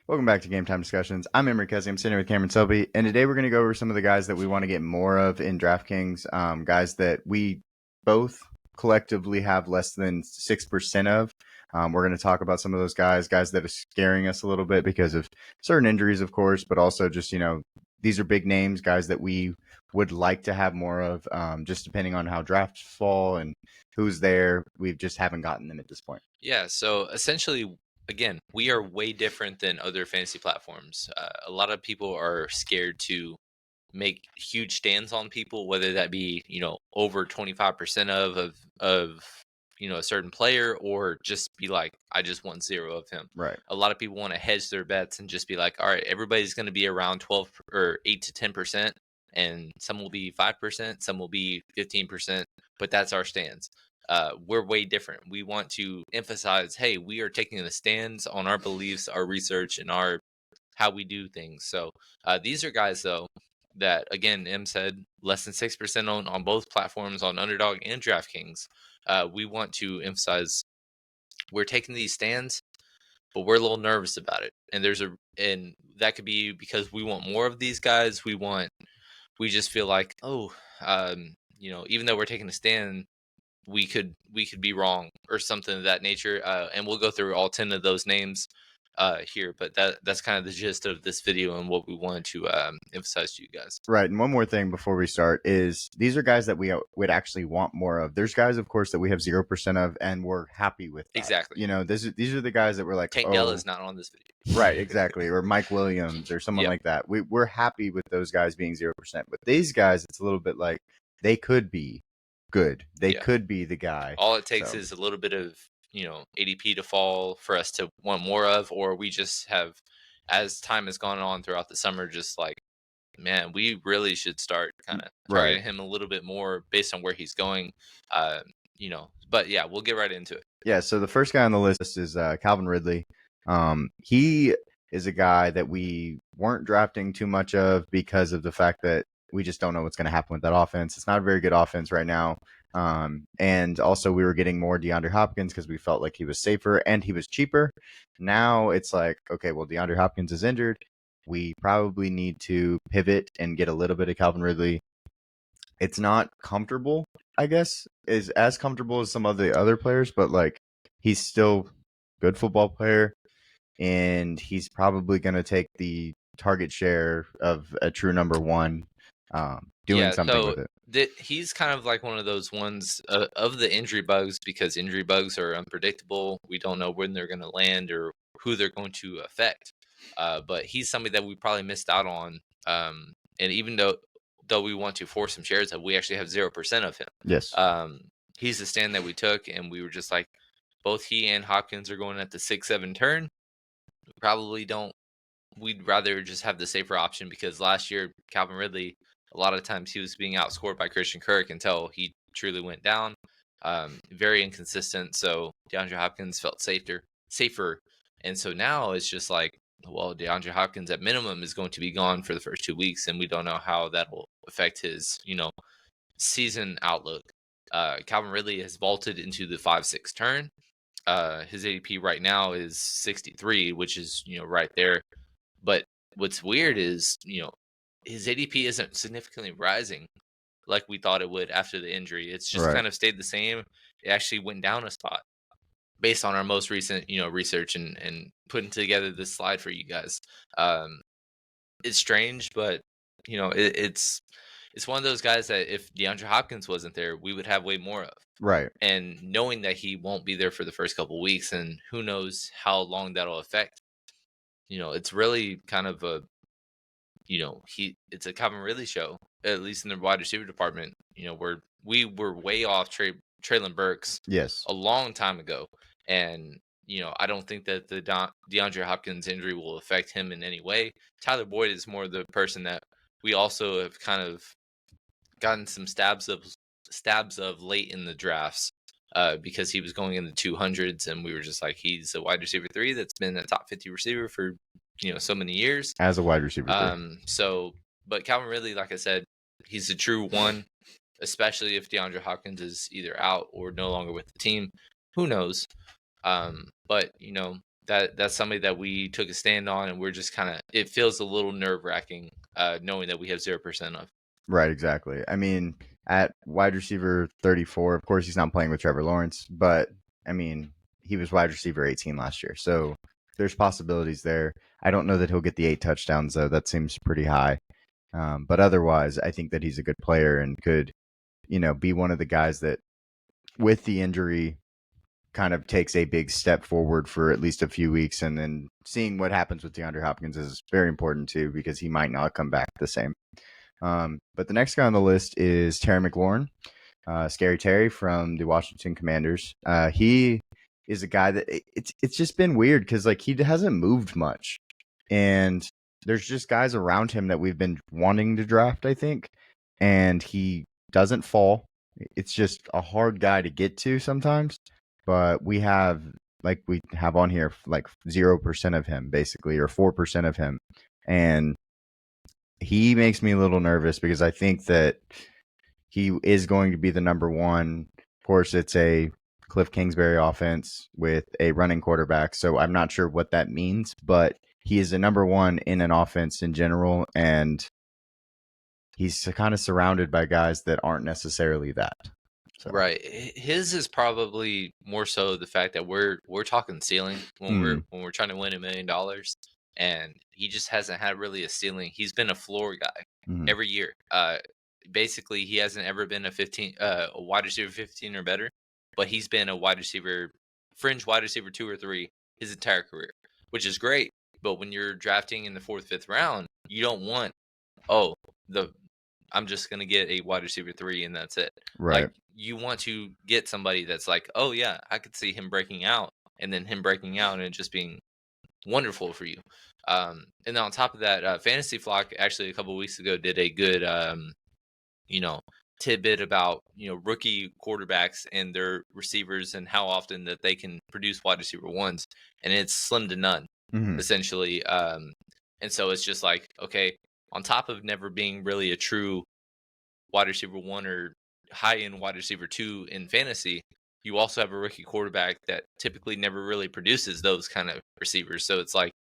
Welcome back to Game Time Discussions. I'm Emery Kessie. I'm sitting here with Cameron Selby, and today we're going to go over some of the guys that we want to get more of in DraftKings, guys that we both collectively have less than 6% of. We're going to talk about some of those guys that are scaring us a little bit because of certain injuries, of course, but also just, these are big names, guys that we would like to have more of, just depending on how drafts fall and who's there. We just haven't gotten them at this point. Yeah, so essentially, again, we are way different than other fantasy platforms. A lot of people are scared to make huge stands on people, whether that be over 25% of a certain player, or just be like, I just want zero of him. Right. A lot of people want to hedge their bets and just be like, all right, everybody's going to be around 12 or 8 to 10%, and some will be 5%, some will be 15%, but that's our stance. We're way different. We want to emphasize, hey, we are taking the stands on our beliefs, our research, and our how we do things. So these are guys though that, again, M said, less than 6% on both platforms, on Underdog and DraftKings. We want to emphasize we're taking these stands, but we're a little nervous about it. And that could be because we want more of these guys. We just feel like, even though we're taking a stand, we could be wrong or something of that nature. And we'll go through all 10 of those names here, but that's kind of the gist of this video and what we wanted to emphasize to you guys. Right. And one more thing before we start is these are guys that we would actually want more of. There's guys, of course, that we have 0% of, and we're happy with that. Exactly. These are the guys that we're like, Tank Dell is not on this video. Right, exactly. Or Mike Williams or someone like that. We're happy with those guys being 0%. But these guys, it's a little bit like they could be good. They could be the guy. All it takes is a little bit of, ADP to fall for us to want more of, or we just have, as time has gone on throughout the summer, just like, man, we really should start kind of targeting him a little bit more based on where he's going. But yeah, we'll get right into it. Yeah, so the first guy on the list is Calvin Ridley. He is a guy that we weren't drafting too much of because of the fact that we just don't know what's going to happen with that offense. It's not a very good offense right now. And also we were getting more DeAndre Hopkins because we felt like he was safer and he was cheaper. Now it's like, okay, well, DeAndre Hopkins is injured. We probably need to pivot and get a little bit of Calvin Ridley. It's not comfortable, I guess, is as comfortable as some of the other players, but like he's still a good football player, and he's probably going to take the target share of a true number one, doing something with it. He's kind of like one of those ones of the injury bugs, because injury bugs are unpredictable. We don't know when they're going to land or who they're going to affect. But he's somebody that we probably missed out on. And even though we want to force some shares of, we actually have 0% of him. Yes. He's the stand that we took, and we were just like, both he and Hopkins are going at the 6-7 turn. We probably don't. We'd rather just have the safer option, because last year, Calvin Ridley, a lot of times he was being outscored by Christian Kirk until he truly went down. Very inconsistent. So DeAndre Hopkins felt safer. And so now it's just like, well, DeAndre Hopkins at minimum is going to be gone for the first 2 weeks, and we don't know how that will affect his, season outlook. Calvin Ridley has vaulted into the 5-6 turn. His ADP right now is 63, which is, right there. But what's weird is, his ADP isn't significantly rising like we thought it would after the injury. It's just kind of stayed the same. It actually went down a spot based on our most recent, research and putting together this slide for you guys. It's strange, but it's one of those guys that if DeAndre Hopkins wasn't there, we would have way more of. Right. And knowing that he won't be there for the first couple of weeks, and who knows how long that'll affect, it's really kind of a, it's a Calvin Ridley show, at least in the wide receiver department. We were way off Treylon Burks a long time ago. And, I don't think that the DeAndre Hopkins injury will affect him in any way. Tyler Boyd is more the person that we also have kind of gotten some stabs of late in the drafts, because he was going in the 200s, and we were just like, he's a wide receiver 3 that's been a top 50 receiver for, so many years as a wide receiver 3. But Calvin Ridley, like I said, he's a true one, especially if DeAndre Hopkins is either out or no longer with the team. Who knows? But that's somebody that we took a stand on, and we're just kind of, it feels a little nerve wracking knowing that we have 0% of. Right, exactly. I mean, at wide receiver 34, of course, he's not playing with Trevor Lawrence, but I mean, he was wide receiver 18 last year. So there's possibilities there. I don't know that he'll get the 8 touchdowns, though. That seems pretty high. But otherwise, I think that he's a good player and could, be one of the guys that, with the injury, kind of takes a big step forward for at least a few weeks. And then seeing what happens with DeAndre Hopkins is very important, too, because he might not come back the same. But the next guy on the list is Terry McLaurin, Scary Terry from the Washington Commanders. He is a guy that it's just been weird because like he hasn't moved much, and there's just guys around him that we've been wanting to draft, I think, and he doesn't fall. It's just a hard guy to get to sometimes, but we have on here like 0% of him basically, or 4% of him, and he makes me a little nervous because I think that he is going to be the number one. Of course, it's a Cliff Kingsbury offense with a running quarterback, so I'm not sure what that means, but he is the number one in an offense in general, and he's kind of surrounded by guys that aren't necessarily that. So. Right. His is probably more so the fact that we're talking ceiling when we're trying to win $1 million, and he just hasn't had really a ceiling. He's been a floor guy every year. Basically, he hasn't ever been a wide receiver 15 or better, but he's been a fringe wide receiver 2 or 3 his entire career, which is great. But when you're drafting in the 4th, 5th round, you don't want I'm just gonna get a wide receiver 3 and that's it. Right. Like you want to get somebody that's like, oh yeah, I could see him breaking out, and then him breaking out and it just being wonderful for you. And then on top of that, Fantasy Flock actually a couple of weeks ago did a good tidbit about rookie quarterbacks and their receivers and how often that they can produce wide receiver ones, and it's slim to none essentially. And so it's just like, okay, on top of never being really a true wide receiver 1 or high end wide receiver 2 in fantasy, you also have a rookie quarterback that typically never really produces those kind of receivers. So it's like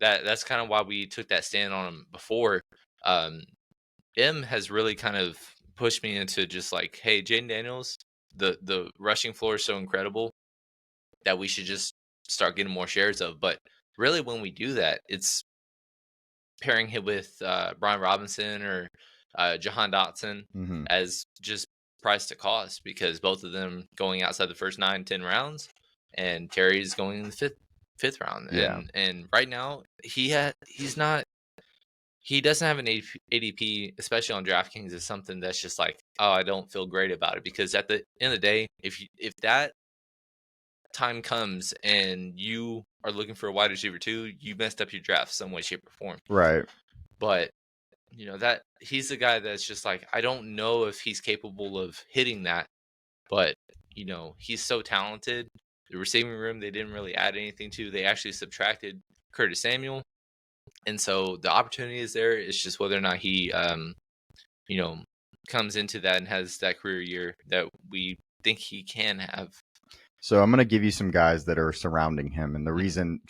that's kind of why we took that stand on him before. M has really kind of pushed me into just like, hey, Jaden Daniels, the rushing floor is so incredible that we should just start getting more shares of. But really, when we do that, it's pairing him with Brian Robinson or Jahan Dotson as just price to cost, because both of them going outside the first 9-10 rounds, and Terry's going in the fifth round. Yeah. And right now he doesn't have an ADP, especially on DraftKings, is something that's just like, oh, I don't feel great about it, because at the end of the day, if that time comes and you are looking for a wide receiver 2, you messed up your draft some way, shape, or form. Right. But that he's the guy that's just like, I don't know if he's capable of hitting that, but he's so talented. The receiving room, they didn't really add anything to. They actually subtracted Curtis Samuel, and so the opportunity is there. It's just whether or not he comes into that and has that career year that we think he can have. So I'm going to give you some guys that are surrounding him, and the reason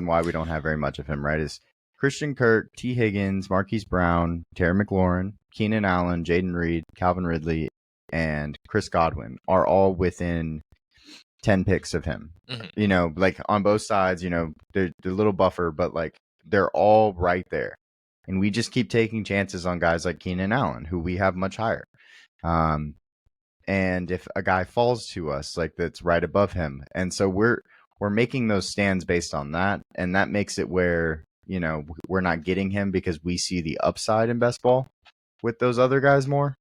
why we don't have very much of him, right, is Christian Kirk, T. Higgins, Marquise Brown, Terry McLaurin, Keenan Allen, Jaden Reed, Calvin Ridley, and Chris Godwin are all within 10 picks of him. Like on both sides, they're a little buffer, but like they're all right there. And we just keep taking chances on guys like Keenan Allen, who we have much higher. And if a guy falls to us, like that's right above him. And so we're making those stands based on that. And that makes it where, we're not getting him because we see the upside in best ball with those other guys more.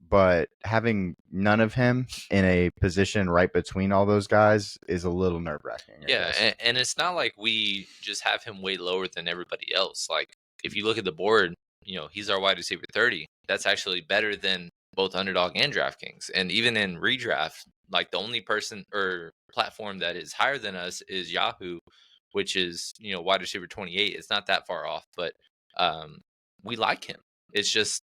But having none of him in a position right between all those guys is a little nerve-wracking. Yeah, and it's not like we just have him way lower than everybody else. Like, if you look at the board, he's our wide receiver 30. That's actually better than both Underdog and DraftKings. And even in redraft, like the only person or platform that is higher than us is Yahoo, which is, wide receiver 28. It's not that far off, but we like him. It's just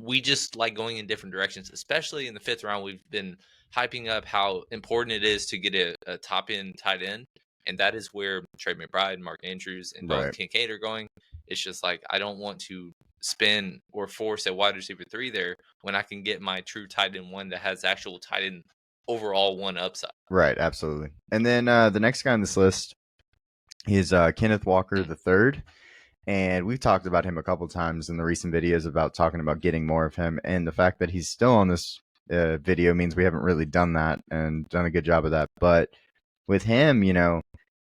we just like going in different directions, especially in the 5th round. We've been hyping up how important it is to get a top end tight end, and that is where Trey McBride, Mark Andrews, and Dalton Right. Kincaid are going. It's just like I don't want to spin or force a wide receiver 3 there when I can get my true tight end 1 that has actual tight end overall 1 upside. Right. Absolutely. And then the next guy on this list is Kenneth Walker III. And we've talked about him a couple times in the recent videos about talking about getting more of him. And the fact that he's still on this video means we haven't really done that and done a good job of that. But with him,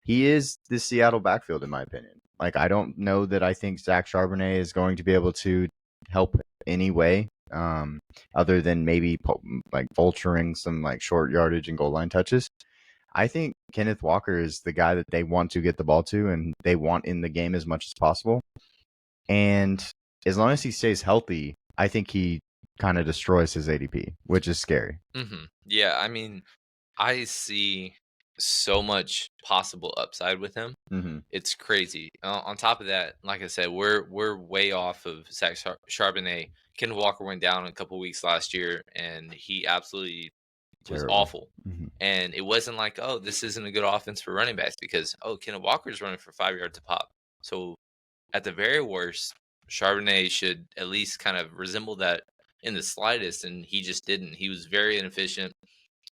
he is the Seattle backfield, in my opinion. Like, I don't know that I think Zach Charbonnet is going to be able to help any way, other than maybe like vulturing some like short yardage and goal line touches. I think Kenneth Walker is the guy that they want to get the ball to and they want in the game as much as possible. And as long as he stays healthy, I think he kind of destroys his ADP, which is scary. Mm-hmm. Yeah, I mean, I see so much possible upside with him. Mm-hmm. It's crazy. On top of that, like I said, we're way off of Zach Charbonnet. Ken Walker went down a couple weeks last year, and he absolutely was Terrible. awful. Mm-hmm. And it wasn't like, oh, this isn't a good offense for running backs because Ken Walker's running for 5 yards a pop. So at the very worst, Charbonnet should at least kind of resemble that in the slightest, and he just didn't. He was very inefficient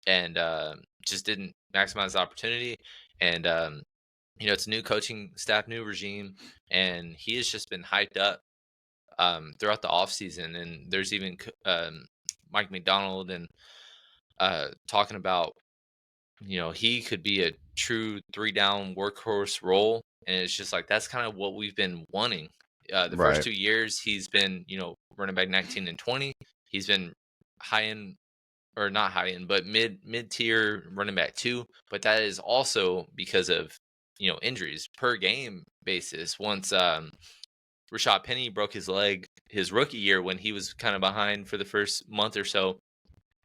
and just didn't maximize the opportunity. And it's a new coaching staff, new regime, and he has just been hyped up throughout the offseason. And there's even Mike McDonald and talking about, he could be a true 3-down workhorse role. And it's just like that's kind of what we've been wanting. The first Right. 2 years, he's been, running back 19 and 20. He's been high end, or not high end, but mid tier running back 2. But that is also because of injuries per game basis. Once Rashad Penny broke his leg his rookie year when he was kind of behind for the first month or so,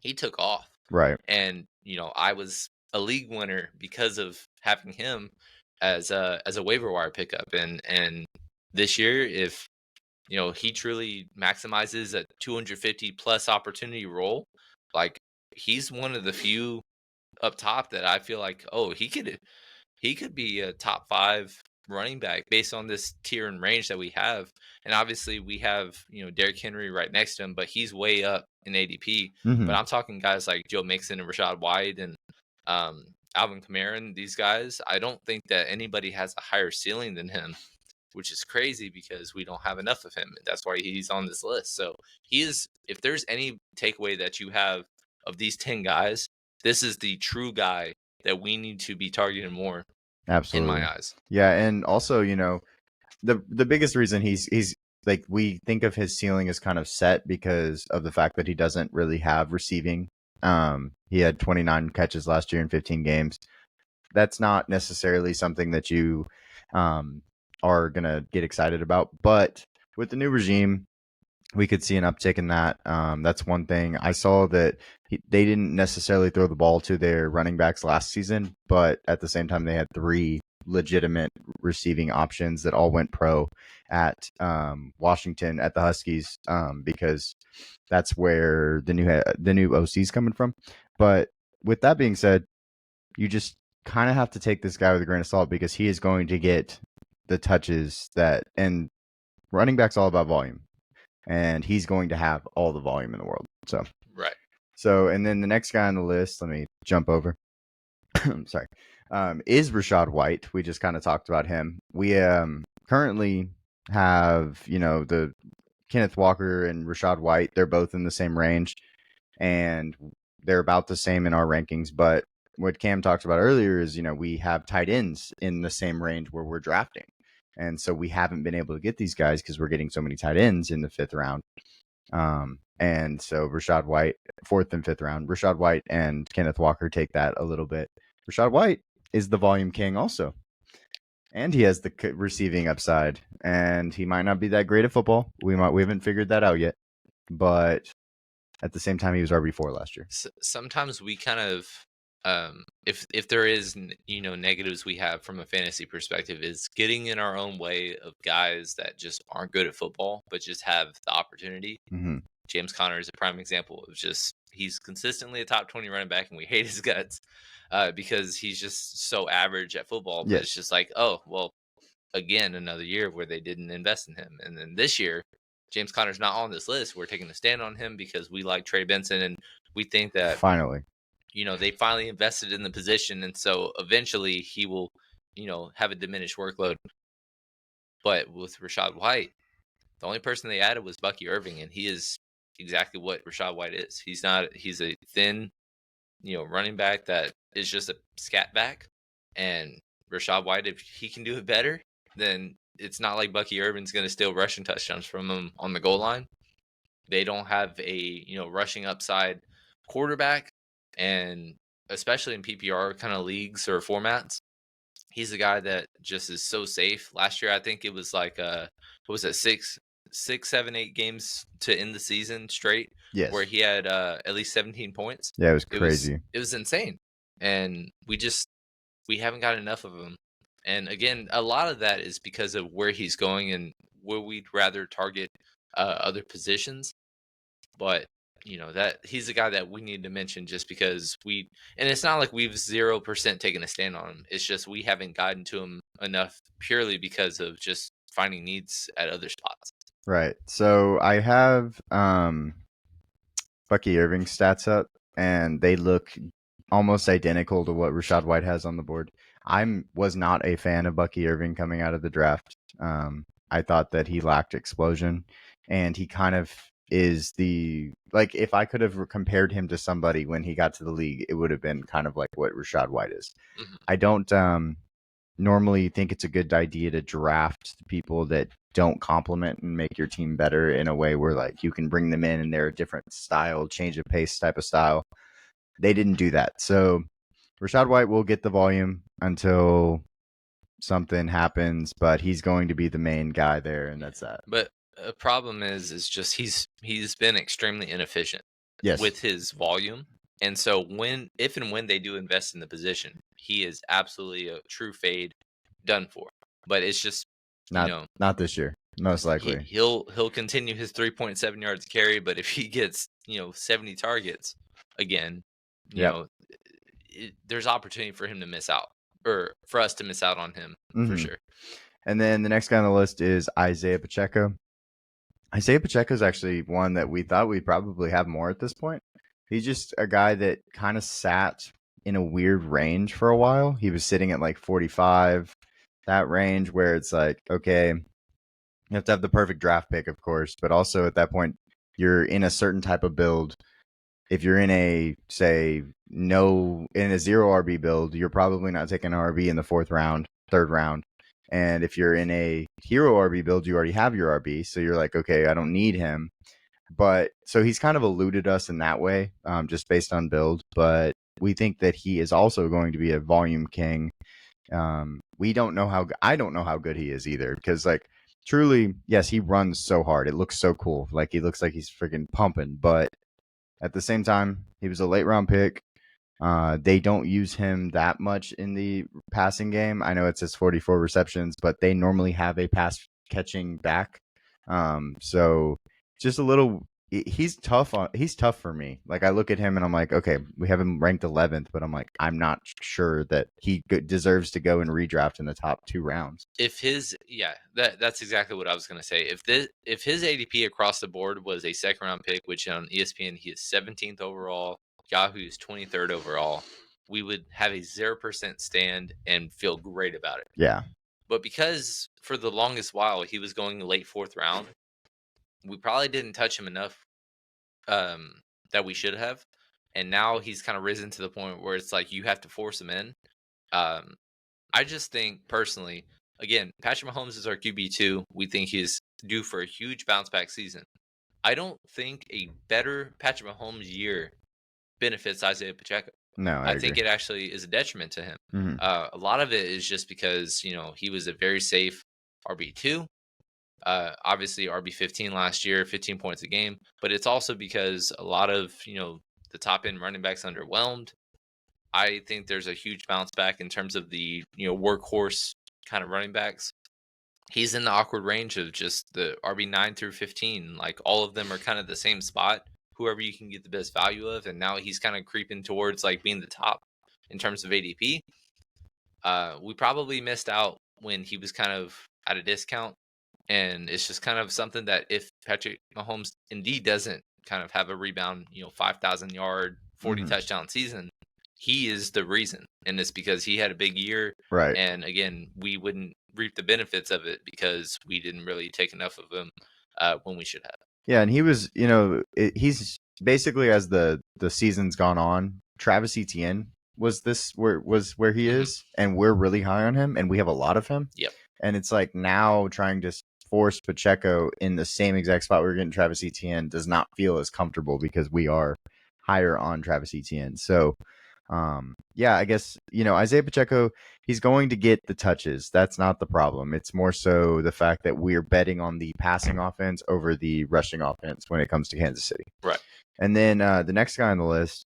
he took off. Right. And I was a league winner because of having him as a waiver wire pickup. And this year, if he truly maximizes a 250 plus opportunity role, like he's one of the few up top that I feel like, oh, he could be a top 5 running back based on this tier and range that we have. And obviously we have, Derrick Henry right next to him, but he's way up in ADP. Mm-hmm. But I'm talking guys like Joe Mixon and Rachaad White and Alvin Kamara and these guys. I don't think that anybody has a higher ceiling than him, which is crazy because we don't have enough of him. And that's why he's on this list. So he is, if there's any takeaway that you have of these 10 guys, this is the true guy that we need to be targeting more. Absolutely. In my eyes. Yeah, and also, the biggest reason he's like, we think of his ceiling as kind of set because of the fact that he doesn't really have receiving. He had 29 catches last year in 15 games. That's not necessarily something that you are gonna get excited about, but with the new regime, we could see an uptick in that. That's one thing. I saw that they didn't necessarily throw the ball to their running backs last season, but at the same time, they had 3 legitimate receiving options that all went pro at Washington at the Huskies, because that's where the new OC is coming from. But with that being said, you just kind of have to take this guy with a grain of salt because he is going to get the touches and running back's all about volume. And he's going to have all the volume in the world. So, right. So, and then the next guy on the list, let me jump over. I'm sorry. Is Rachaad White. We just kind of talked about him. We currently have, the Kenneth Walker and Rachaad White. They're both in the same range, and they're about the same in our rankings. But what Cam talked about earlier is, we have tight ends in the same range where we're drafting. And so we haven't been able to get these guys because we're getting so many tight ends in the 5th round. And so Rachaad White, 4th and 5th round, Rachaad White and Kenneth Walker take that a little bit. Rachaad White is the volume king also. And he has the receiving upside. And he might not be that great at football. We haven't figured that out yet. But at the same time, he was RB4 last year. Sometimes we kind of if there is negatives we have from a fantasy perspective is getting in our own way of guys that just aren't good at football but just have the opportunity. Hmm. James Conner is a prime example of just he's consistently a top 20 running back and we hate his guts because he's just so average at football. But it's Yes. just like, oh well, again another year where they didn't invest in him, and then this year James Conner's not on this list. We're taking a stand on him because we like Trey Benson and we think that Finally. they finally invested in the position, and so eventually he will, have a diminished workload. But with Rachaad White, the only person they added was Bucky Irving, and he is exactly what Rachaad White is. He's a thin, running back that is just a scat back. And Rachaad White, if he can do it better, then it's not like Bucky Irving's going to steal rushing touchdowns from him on the goal line. They don't have a, rushing upside quarterback, and especially in PPR kind of leagues or formats, he's a guy that just is so safe. Last year, I think it was like what was it, 6, 7, 8 games to end the season straight, where Yes. he had at least 17 points. Yeah, it was It was crazy. it was insane, and we haven't got enough of him. And again, a lot of that is because of where he's going and where we'd rather target other positions. But that he's a guy that we need to mention just because and it's not like we've 0% taken a stand on him. It's just we haven't gotten to him enough purely because of just finding needs at other spots. Right. So I have Bucky Irving stats up, and they look almost identical to what Rachaad White has on the board. Was not a fan of Bucky Irving coming out of the draft. I thought that he lacked explosion, and he kind of is if I could have compared him to somebody when he got to the league, it would have been kind of like what Rachaad White is. Mhm. I don't normally think it's a good idea to draft people that don't complement and make your team better in a way where like you can bring them in and they're a different style, change of pace type of style. They didn't do that. So Rachaad White will get the volume until something happens, but he's going to be the main guy there, and that's that. But a problem is just he's been extremely inefficient Yes. with his volume. And so if and when they do invest in the position, he is absolutely a true fade, done for. But it's just not this year, most likely. He'll continue his 3.7 yards carry, but if he gets 70 targets again, Yep. There's opportunity for him to miss out, or for us to miss out on him for sure. And then the next guy on the list is Isiah Pacheco. Isiah Pacheco is actually one that we thought we'd probably have more at this point. He's just a guy that kind of sat in a weird range for a while. He was sitting at like 45, that range where it's like, okay, you have to have the perfect draft pick, of course, but also at that point, you're in a certain type of build. If you're in a, say, in a 0 RB build, you're probably not taking an RB in the 4th round, 3rd round. And if you're in a hero RB build, you already have your RB. So you're like, okay, I don't need him. But so he's kind of eluded us in that way, just based on build. But we think that he is also going to be a volume king. I don't know how good he is either, because like truly, yes, he runs so hard. It looks so cool. Like he looks like he's freaking pumping. But at the same time, he was a late round pick. They don't use him that much in the passing game. I know it says 44 receptions, but they normally have a pass catching back. So just a little. He's tough for me. Like I look at him and I'm like, okay, we have him ranked 11th, but I'm like, I'm not sure that he deserves to go and redraft in the top 2 rounds. That's exactly what I was going to say. If his ADP across the board was a 2nd round pick, which on ESPN he is 17th overall, Yahoo's 23rd overall, we would have a 0% stand and feel great about it. Yeah. But because for the longest while he was going late 4th round, we probably didn't touch him enough that we should have. And now he's kind of risen to the point where it's like you have to force him in. I just think personally, again, Patrick Mahomes is our QB2. We think he's due for a huge bounce back season. I don't think a better Patrick Mahomes year benefits Isiah Pacheco. No, I agree. think it actually is a detriment to him. Mm-hmm. A lot of it is just because he was a very safe RB2. Obviously RB15 last year, 15 points a game, but it's also because a lot of the top end running backs underwhelmed. I think there's a huge bounce back in terms of the workhorse kind of running backs. He's in the awkward range of just the RB9 through 15. Like all of them are kind of the same spot. Whoever you can get the best value of, and now he's kind of creeping towards like being the top in terms of ADP. We probably missed out when he was kind of at a discount, and it's just kind of something that if Patrick Mahomes indeed doesn't kind of have a rebound, 5,000-yard, 40 touchdown season, he is the reason, and it's because he had a big year. Right. And again, we wouldn't reap the benefits of it because we didn't really take enough of him when we should have. Yeah, and he was, he's basically, as the season's gone on, Travis Etienne was where he is, and we're really high on him, and we have a lot of him. Yep. And it's like now trying to force Pacheco in the same exact spot we're getting Travis Etienne does not feel as comfortable because we are higher on Travis Etienne. So, yeah, I guess, Isiah Pacheco, he's going to get the touches. That's not the problem. It's more so the fact that we're betting on the passing offense over the rushing offense when it comes to Kansas City. Right. And then the next guy on the list,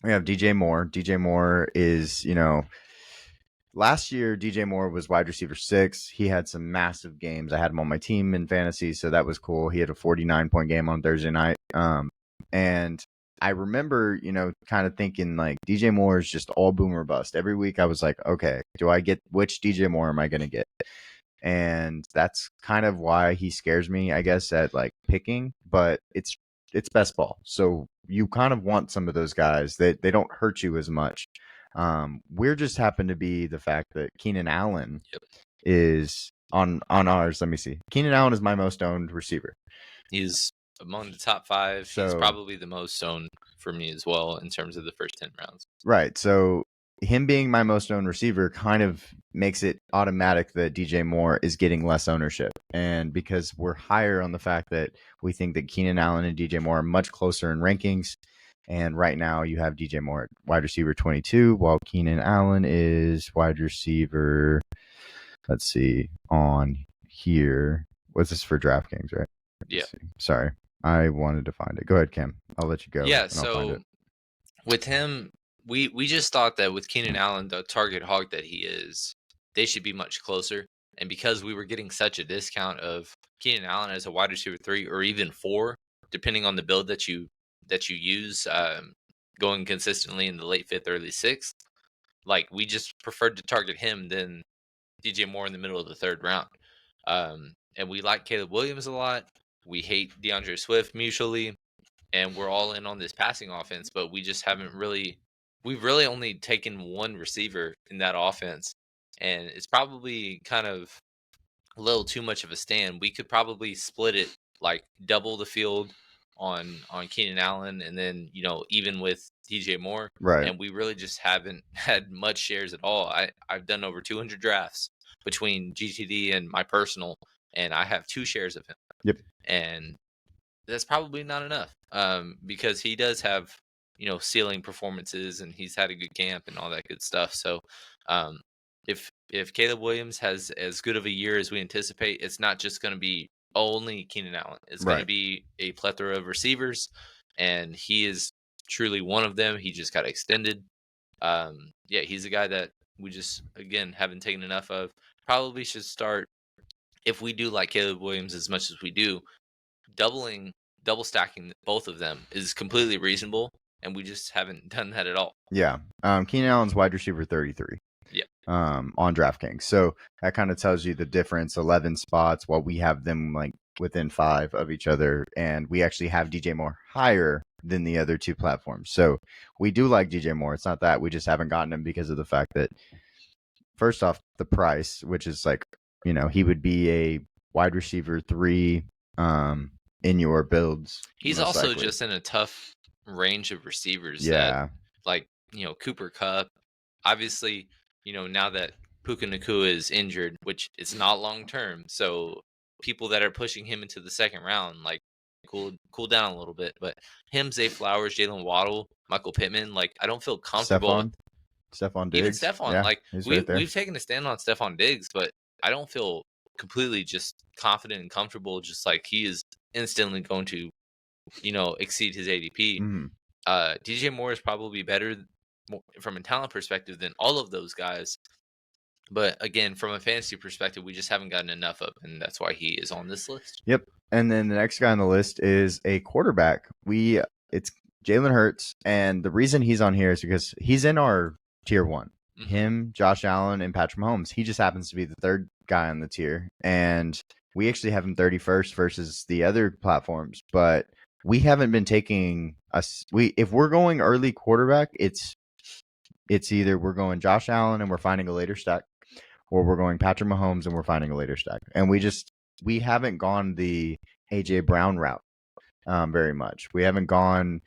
we have DJ Moore. DJ Moore is, last year, DJ Moore was wide receiver 6. He had some massive games. I had him on my team in fantasy, so that was cool. He had a 49-point game on Thursday night. And I remember, kind of thinking like DJ Moore is just all boom or bust. Every week I was like, okay, which DJ Moore am I going to get? And that's kind of why he scares me, I guess, at like picking, but it's best ball. So you kind of want some of those guys that they don't hurt you as much. We're just happen to be the fact that Keenan Allen is on ours. Let me see. Keenan Allen is my most owned receiver. He's among the top 5. So, he's probably the most owned for me as well in terms of the first 10 rounds. Right. So him being my most owned receiver kind of makes it automatic that DJ Moore is getting less ownership. And because we're higher on the fact that we think that Keenan Allen and DJ Moore are much closer in rankings. And right now you have DJ Moore at wide receiver 22, while Keenan Allen is wide receiver, let's see, on here. What's this for DraftKings, right? Yeah. Sorry. I wanted to find it. Go ahead, Cam. I'll let you go. Yeah, so with him, we just thought that with Keenan Allen, the target hog that he is, they should be much closer. And because we were getting such a discount of Keenan Allen as a wide receiver 3 or even 4, depending on the build that you use, going consistently in the late 5th, early 6th, like we just preferred to target him than DJ Moore in the middle of the 3rd round. And we like Caleb Williams a lot. We hate DeAndre Swift mutually, and we're all in on this passing offense, but we just we've really only taken one receiver in that offense, and it's probably kind of a little too much of a stand. We could probably split it, like double the field on Keenan Allen, and then even with DJ Moore, right? And we really just haven't had much shares at all. I've done over 200 drafts between GTD and my personal, and I have 2 shares of him. Yep. And that's probably not enough, because he does have ceiling performances, and he's had a good camp and all that good stuff. So if Caleb Williams has as good of a year as we anticipate, it's not just going to be only Keenan Allen. It's going to be a plethora of receivers, and he is truly one of them. He just got extended. Yeah, he's a guy that we just, again, haven't taken enough of. Probably should start, if we do like Caleb Williams as much as we do, double stacking both of them is completely reasonable, and we just haven't done that at all. Yeah. Keenan Allen's wide receiver 33. Yeah. On DraftKings. So that kind of tells you the difference, 11 spots, while we have them like within 5 of each other, and we actually have DJ Moore higher than the other 2 platforms. So we do like DJ Moore. It's not that we just haven't gotten him because of the fact that, first off, the price, which is like, he would be a wide receiver 3 in your builds. He's also likely just in a tough range of receivers. Yeah. That, like, Cooper Kupp, obviously, now that Puka Nacua is injured, which it's not long term, so people that are pushing him into the 2nd round, like, cool down a little bit. But him, Zay Flowers, Jalen Waddle, Michael Pittman, like, I don't feel comfortable. Stephon Diggs. Even Stephon, yeah, like, right we've taken a stand on Stephon Diggs, but I don't feel completely just confident and comfortable, just like he is instantly going to, exceed his ADP. Mm-hmm. DJ Moore is probably better from a talent perspective than all of those guys. But again, from a fantasy perspective, we just haven't gotten enough of, and that's why he is on this list. Yep. And then the next guy on the list is a quarterback. It's Jalen Hurts, and the reason he's on here is because he's in our tier one. Mhm. Him, Josh Allen, and Patrick Mahomes. He just happens to be the third guy on the tier, and we actually have him 31st versus the other platforms. But we haven't been taking us. If we're going early quarterback, it's either we're going Josh Allen and we're finding a later stack, or we're going Patrick Mahomes and we're finding a later stack. And we haven't gone the AJ Brown route very much. We haven't gone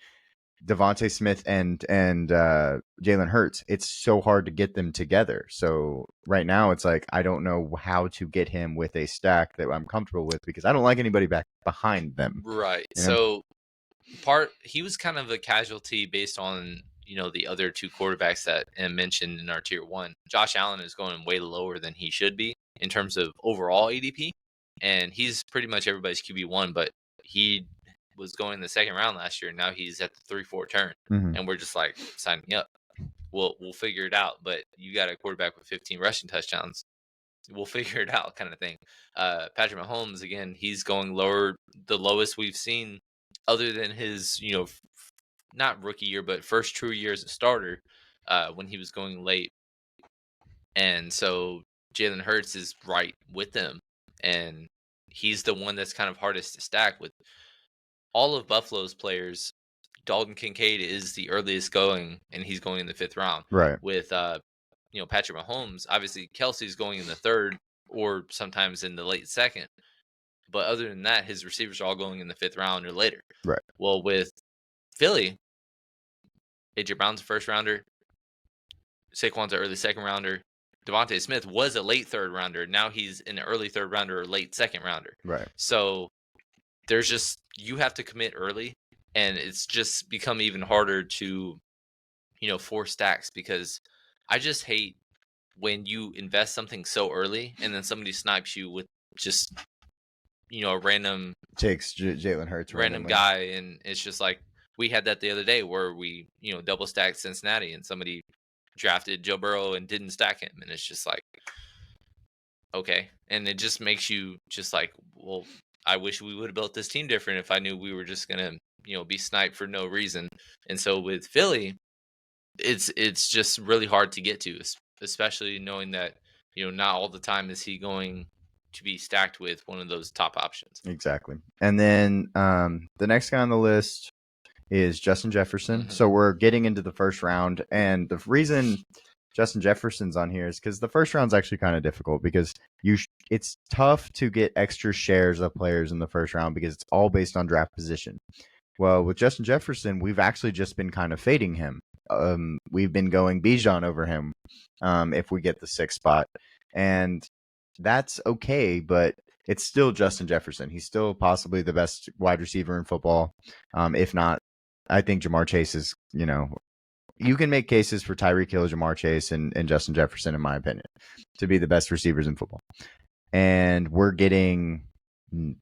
Devontae Smith and Jalen Hurts. It's so hard to get them together. So right now it's like I don't know how to get him with a stack that I'm comfortable with because I don't like anybody back behind them. Right. You know? So he was kind of a casualty based on the other two quarterbacks that I mentioned in our tier one. Josh Allen is going way lower than he should be in terms of overall ADP, and he's pretty much everybody's QB1, but he was going in the second round last year, and now he's at the 3-4 turn, and we're just like, sign me up. We'll figure it out. But you got a quarterback with 15 rushing touchdowns. We'll figure it out, kind of thing. Patrick Mahomes, again, he's going lower, the lowest we've seen, other than his, not rookie year, but first true year as a starter, when he was going late. And so Jalen Hurts is right with them, and he's the one that's kind of hardest to stack with all of Buffalo's players. Dalton Kincaid is the earliest going, and he's going in the 5th round. Right. With Patrick Mahomes, obviously Kelsey's going in the 3rd or sometimes in the late 2nd. But other than that, his receivers are all going in the 5th round or later. Right. Well, with Philly, AJ Brown's a 1st rounder, Saquon's an early 2nd rounder. Devontae Smith was a late 3rd rounder. Now he's an early 3rd rounder or late 2nd rounder. Right. So there's just, you have to commit early, and it's just become even harder to, force stacks, because I just hate when you invest something so early and then somebody snipes you with just, a random takes Jalen Hurts random randomly. guy, and it's just like we had that the other day where we, double stacked Cincinnati, and somebody drafted Joe Burrow and didn't stack him, and it's just like, okay. And it just makes you just like, well, I wish we would have built this team different if I knew we were just gonna, be sniped for no reason. And so with Philly, it's just really hard to get to, especially knowing that, not all the time is he going to be stacked with one of those top options. Exactly. And then the next guy on the list is Justin Jefferson. So we're getting into the 1st round, and the reason Justin Jefferson's on here is because the 1st round's actually kind of difficult because it's tough to get extra shares of players in the 1st round because it's all based on draft position. Well, with Justin Jefferson, we've actually just been kind of fading him. We've been going Bijan over him if we get the 6th spot, and that's okay, but it's still Justin Jefferson. He's still possibly the best wide receiver in football. If not, I think Jamar Chase is, you can make cases for Tyreek Hill, Jamar Chase, and Justin Jefferson, in my opinion, to be the best receivers in football. And we're getting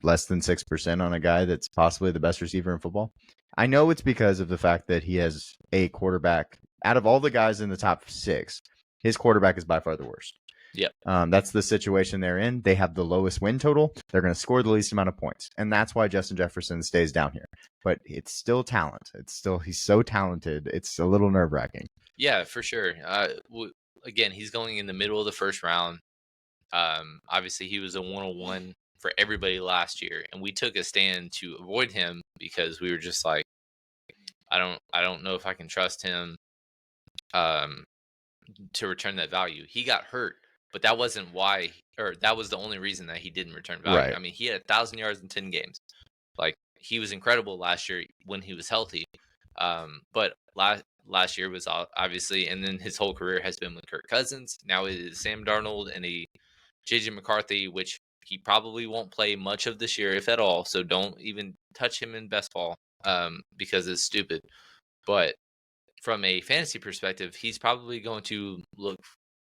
less than 6% on a guy that's possibly the best receiver in football. I know it's because of the fact that he has a quarterback. Out of all the guys in the top 6, his quarterback is by far the worst. Yep. That's the situation they're in. They have the lowest win total. They're going to score the least amount of points. And that's why Justin Jefferson stays down here. But it's still talent. He's so talented. It's a little nerve-wracking. Yeah, for sure. Again, he's going in the middle of the 1st round. Obviously, he was a 101 for everybody last year, and we took a stand to avoid him because we were just like, I don't know if I can trust him to return that value. He got hurt, but that wasn't why, or that was the only reason that he didn't return value. Right. I mean, he had 1,000 yards in 10 games. Like, he was incredible last year when he was healthy. But last year was obviously, and then his whole career has been with Kirk Cousins. Now it is Sam Darnold and a JJ McCarthy, which he probably won't play much of this year, if at all. So don't even touch him in best ball, because it's stupid. But from a fantasy perspective, he's probably going to look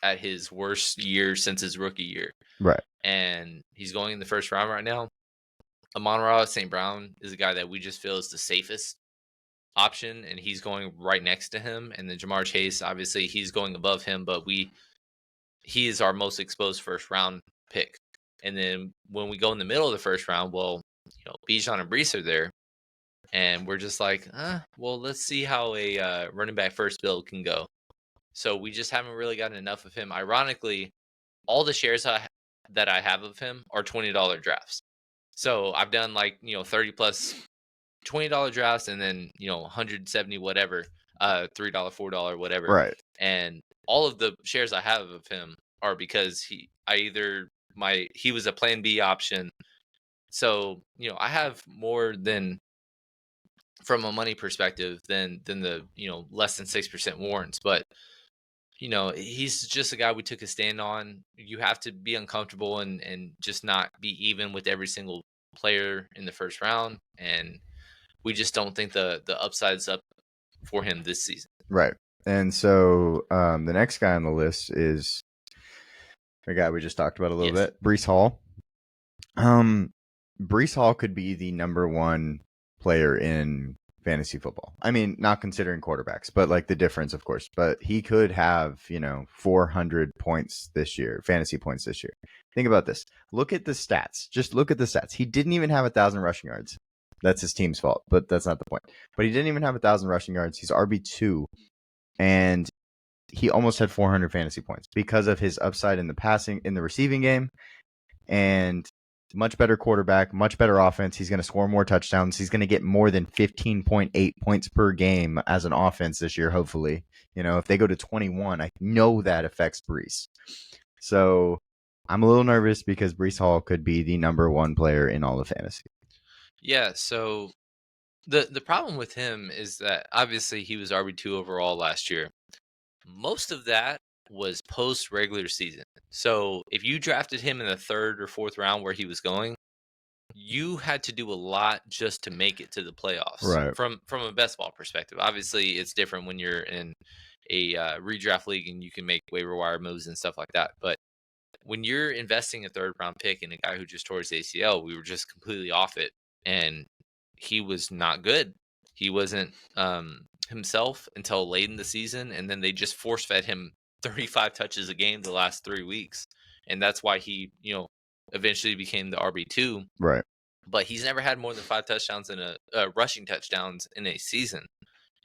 at his worst year since his rookie year. Right. And he's going in the 1st round right now. Amon-Ra St. Brown is a guy that we just feel is the safest option, and he's going right next to him. And then Jamar Chase, obviously, he's going above him, but he is our most exposed first round pick. And then when we go in the middle of the first round, well, Bijan and Breece are there, and we're just like, well, let's see how a running back first build can go. So we just haven't really gotten enough of him. Ironically, all the shares that I have of him are $20 drafts. So I've done 30 plus $20 drafts, and then 170 whatever, $3, $4, whatever. Right. And all of the shares I have of him are because he was a plan B option. So I have more than, from a money perspective, than the less than 6% warrants, but he's just a guy we took a stand on. You have to be uncomfortable and just not be even with every single player in the first round, and we just don't think the upside's up for him this season. Right. And so the next guy on the list is a guy we just talked about a little bit, Breece Hall. Breece Hall could be the number one player in fantasy football. I mean, not considering quarterbacks, but like the difference, of course. But he could have, 400 points this year, fantasy points this year. Think about this. Look at the stats. Just look at the stats. He didn't even have 1,000 rushing yards. That's his team's fault, but that's not the point. But he didn't even have 1,000 rushing yards. He's RB2, and he almost had 400 fantasy points because of his upside in the receiving game, and much better quarterback, much better offense. He's going to score more touchdowns. He's going to get more than 15.8 points per game as an offense this year, hopefully. If they go to 21, I know that affects Breece. So I'm a little nervous because Breece Hall could be the number one player in all of fantasy. Yeah, so the problem with him is that obviously he was RB2 overall last year. Most of that was post regular season. So if you drafted him in the 3rd or 4th round where he was going, you had to do a lot just to make it to the playoffs. Right. From a best ball perspective. Obviously, it's different when you're in a redraft league and you can make waiver wire moves and stuff like that. But when you're investing a 3rd round pick in a guy who just tore his ACL, we were just completely off it, and he was not good. He wasn't himself until late in the season, and then they just force fed him 35 touches a game the last 3 weeks, and that's why he eventually became the RB2. Right. But he's never had more than 5 touchdowns in a rushing touchdowns in a season,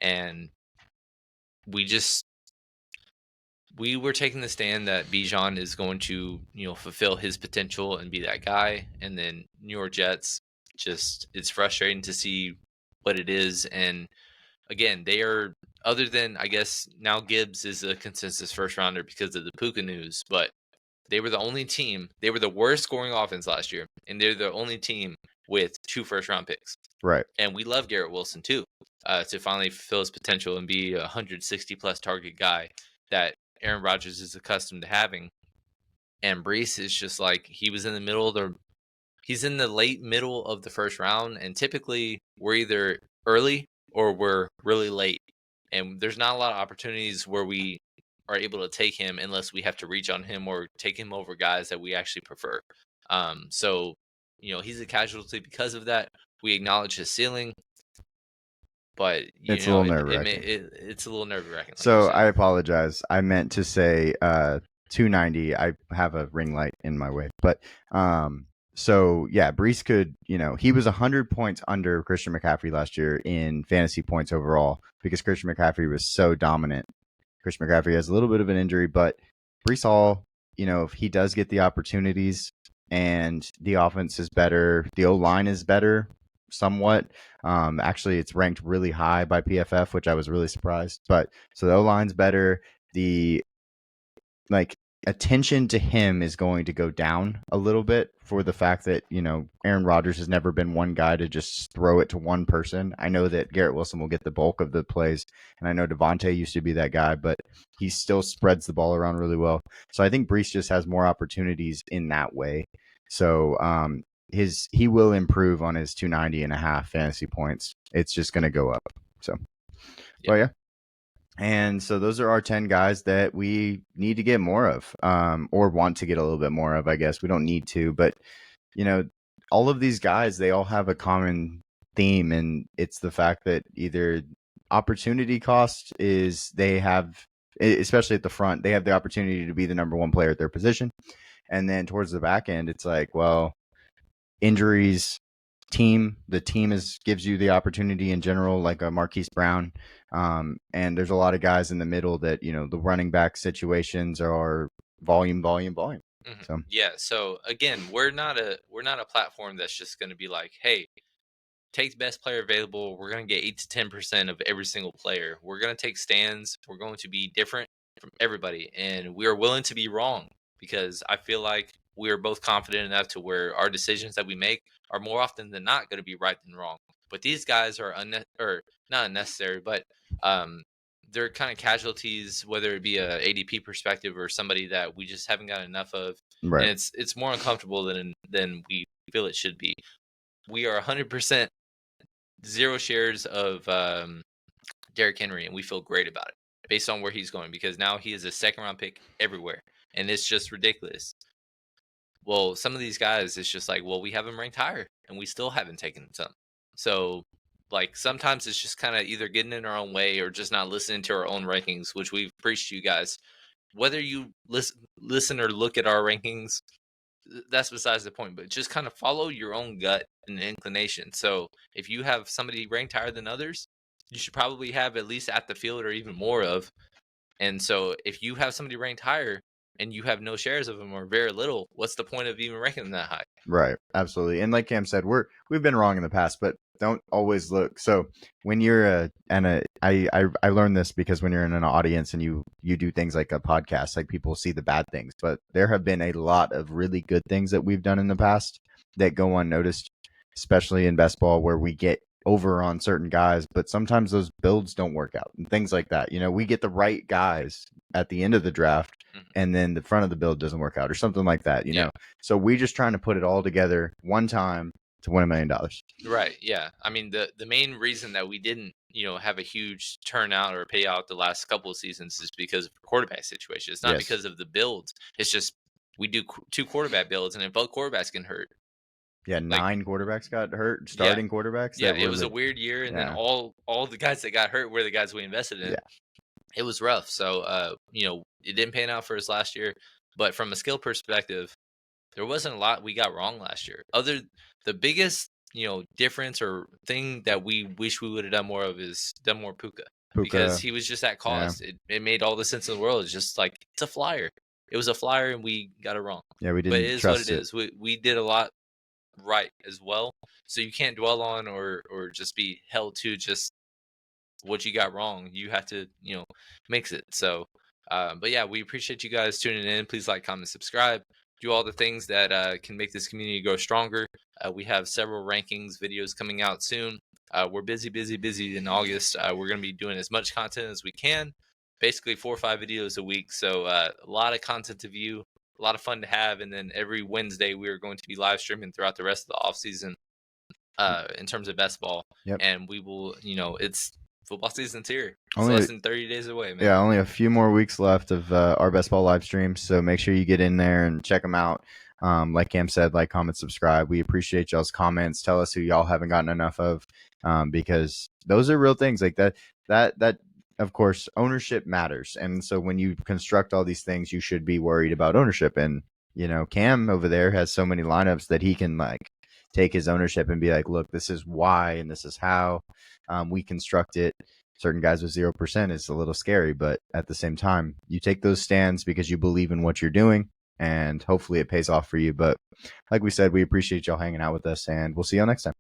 and we were taking the stand that Bijan is going to fulfill his potential and be that guy, and then New York Jets, just it's frustrating to see what it is. And again, they are, other than I guess now Gibbs is a consensus first rounder because of the Puka news, but they were the only team. They were the worst scoring offense last year, and they're the only team with 2 first round picks. Right. And we love Garrett Wilson too, to finally fulfill his potential and be a 160 plus target guy that Aaron Rodgers is accustomed to having. And Breece is just like, he's in the late middle of the first round, and typically we're either early or we're really late, and there's not a lot of opportunities where we are able to take him unless we have to reach on him or take him over guys that we actually prefer. So he's a casualty because of that. We acknowledge his ceiling, but it's a little nerve-wracking. It's a little nerve-wracking. So I apologize. I meant to say 290. I have a ring light in my way, but so yeah, Breece could, he was 100 points under Christian McCaffrey last year in fantasy points overall because Christian McCaffrey was so dominant. Christian McCaffrey has a little bit of an injury, but Breece Hall, if he does get the opportunities and the offense is better, the O-line is better somewhat. Actually, it's ranked really high by PFF, which I was really surprised. But so the O-line's better. The attention to him is going to go down a little bit for the fact that, Aaron Rodgers has never been one guy to just throw it to one person. I know that Garrett Wilson will get the bulk of the plays, and I know Devontae used to be that guy, but he still spreads the ball around really well. So I think Breece just has more opportunities in that way. So he will improve on his 290.5 fantasy points. It's just going to go up. So, well, yeah. And so those are our 10 guys that we need to get more of, or want to get a little bit more of, I guess. We don't need to, but, all of these guys, they all have a common theme, and it's the fact that either opportunity cost is they have, especially at the front, they have the opportunity to be the number one player at their position. And then towards the back end, it's like, well, injuries, the team gives you the opportunity in general, like a Marquise Brown. And there's a lot of guys in the middle that, the running back situations are volume. Mm-hmm. So yeah. So again, we're not a platform that's just going to be like, hey, take the best player available. We're going to get 8 to 10% of every single player. We're going to take stands. We're going to be different from everybody, and we are willing to be wrong because I feel like we are both confident enough to where our decisions that we make are more often than not going to be right than wrong. But these guys are or not unnecessary, but they're kind of casualties, whether it be a ADP perspective or somebody that we just haven't got enough of, right. and it's more uncomfortable than we feel it should be. We are 100% 0 shares of Derrick Henry, and we feel great about it based on where he's going because now he is a second round pick everywhere, and it's just ridiculous. Well, some of these guys, it's just like, well, we have them ranked higher, and we still haven't taken some. So, like, sometimes it's just kind of either getting in our own way or just not listening to our own rankings, which we've preached to you guys. Whether you listen or look at our rankings, that's besides the point, but just kind of follow your own gut and inclination. So if you have somebody ranked higher than others, you should probably have at least at the field or even more of. And so if you have somebody ranked higher and you have no shares of them or very little, what's the point of even ranking them that high? Right. Absolutely. And like Cam said, we've been wrong in the past, but don't always look. So when you're I learned this because when you're in an audience and you do things like a podcast, like people see the bad things, but there have been a lot of really good things that we've done in the past that go unnoticed, especially in best ball where we get over on certain guys, but sometimes those builds don't work out and things like that. We get the right guys at the end of the draft and then the front of the build doesn't work out or something like that, know. So we just trying to put it all together one time to win $1 million. Right. Yeah. I mean, the main reason that we didn't, have a huge turnout or payout the last couple of seasons is because of the quarterback situation. It's not because of the builds. It's just we do 2 quarterback builds, and if both quarterbacks get hurt. Yeah, 9 quarterbacks got hurt, starting quarterbacks. Yeah, it was a weird year, and then all the guys that got hurt were the guys we invested in. Yeah. It was rough. So, it didn't pan out for us last year. But from a skill perspective, there wasn't a lot we got wrong last year. The biggest, difference or thing that we wish we would have done more of is done more Puka. Because he was just at cost. Yeah. It made all the sense in the world. It's just like, it's a flyer. It was a flyer, and we got it wrong. Yeah, we didn't. But it is what it is. We did a lot right as well. So you can't dwell on or just be held to just what you got wrong. You have to, mix it. So, but yeah, we appreciate you guys tuning in. Please like, comment, subscribe. Do all the things that can make this community grow stronger. We have several rankings videos coming out soon. We're busy in August. We're going to be doing as much content as we can, basically 4 or 5 videos a week. So a lot of content to view, a lot of fun to have. And then every Wednesday, we are going to be live streaming throughout the rest of the off season in terms of best ball. Yep. And we will, it's football season's here. It's less than 30 days away, man. Yeah, only a few more weeks left of our best ball live streams. So make sure you get in there and check them out. Like Cam said, like, comment, subscribe. We appreciate y'all's comments. Tell us who y'all haven't gotten enough of, because those are real things like that. That of course, ownership matters. And so when you construct all these things, you should be worried about ownership. And, Cam over there has so many lineups that he can like take his ownership and be like, look, this is why and this is how we construct it. Certain guys with 0% is a little scary, but at the same time, you take those stands because you believe in what you're doing, and hopefully it pays off for you. But like we said, we appreciate y'all hanging out with us, and we'll see y'all next time.